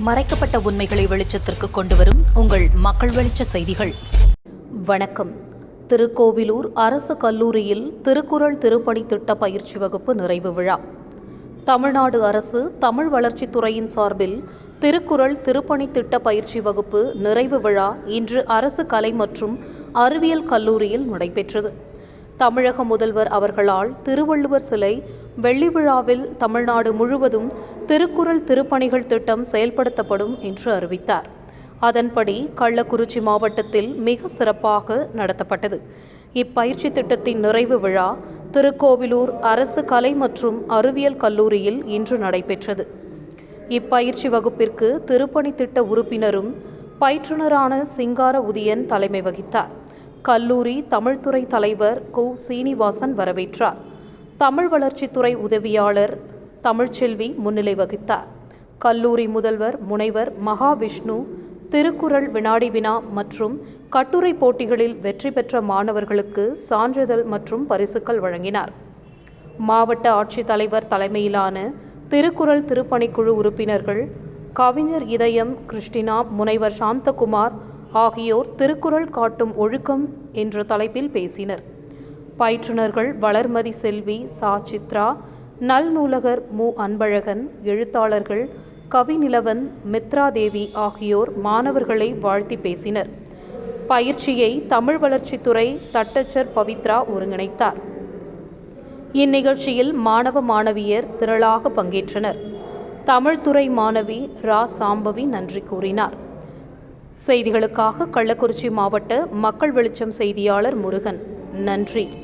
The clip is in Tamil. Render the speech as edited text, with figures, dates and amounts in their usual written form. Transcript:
மறைக்கப்பட்ட உண்மைகளை வெளிச்சத்திற்கு கொண்டுவரும் உங்கள் மக்கள் வெளிச்ச செய்திகள். வணக்கம். திருக்கோவிலூர் அரசு கல்லூரியில் திருக்குறள் திருப்பணி திட்ட பயிற்சி வகுப்பு நிறைவு விழா. தமிழ்நாடு அரசு தமிழ் வளர்ச்சித்துறையின் சார்பில் திருக்குறள் திருப்பணி திட்ட பயிற்சி வகுப்பு நிறைவு விழா இன்று அரசு கலை மற்றும் அறிவியல் கல்லூரியில் நடைபெற்றது. தமிழக முதல்வர் அவர்களால் திருவள்ளுவர் சிலை வெள்ளி விழாவில் தமிழ்நாடு முழுவதும் திருக்குறள் திருப்பணிகள் திட்டம் செயல்படுத்தப்படும் என்று அறிவித்தார். அதன்படி கள்ளக்குறிச்சி மாவட்டத்தில் மிக சிறப்பாக நடத்தப்பட்டது. இப்பயிற்சி திட்டத்தின் நிறைவு விழா திருக்கோவிலூர் அரசு கலை மற்றும் அறிவியல் கல்லூரியில் இன்று நடைபெற்றது. இப்பயிற்சி வகுப்பிற்கு திருப்பணி திட்ட உறுப்பினரும் பயிற்றுனரான சிங்கார உதயன் தலைமை வகித்தார். கல்லூரி தமிழ்துறை தலைவர் கு. சீனிவாசன் வரவேற்றார். தமிழ் வளர்ச்சித்துறை உதவியாளர் தமிழ்ச்செல்வி முன்னிலை வகித்தார். கல்லூரி முதல்வர் முனைவர் மகாவிஷ்ணு திருக்குறள் வினாடி வினா மற்றும் கட்டுரை போட்டிகளில் வெற்றி பெற்ற மாணவர்களுக்கு சான்றிதழ் மற்றும் பரிசுகள் வழங்கினார். மாவட்ட ஆட்சித்தலைவர் தலைமையிலான திருக்குறள் திருப்பணிக்குழு உறுப்பினர்கள் கவிஞர் இதயம் கிறிஸ்டினா, முனைவர் சாந்தகுமார் ஆகியோர் திருக்குறள் காட்டும் ஒழுக்கம் என்ற தலைப்பில் பேசினர். பயிற்றுனர்கள் வளர்மதி செல்வி, சா. சித்ரா, நல்நூலகர் மு. அன்பழகன், எழுத்தாளர்கள் கவிநிலவன், மித்ரா தேவி ஆகியோர் மாணவர்களை வாழ்த்தி பேசினர். பயிற்சியை தமிழ் வளர்ச்சித்துறை தட்டச்சர் பவித்ரா ஒருங்கிணைத்தார். இந்நிகழ்ச்சியில் மாணவ மாணவியர் திரளாக பங்கேற்றனர். தமிழ்துறை மாணவி ரா. சாம்பவி நன்றி கூறினார். செய்திகளுக்காக கள்ளக்குறிச்சி மாவட்ட மக்கள் வெளிச்சம் செய்தியாளர் முருகன். நன்றி.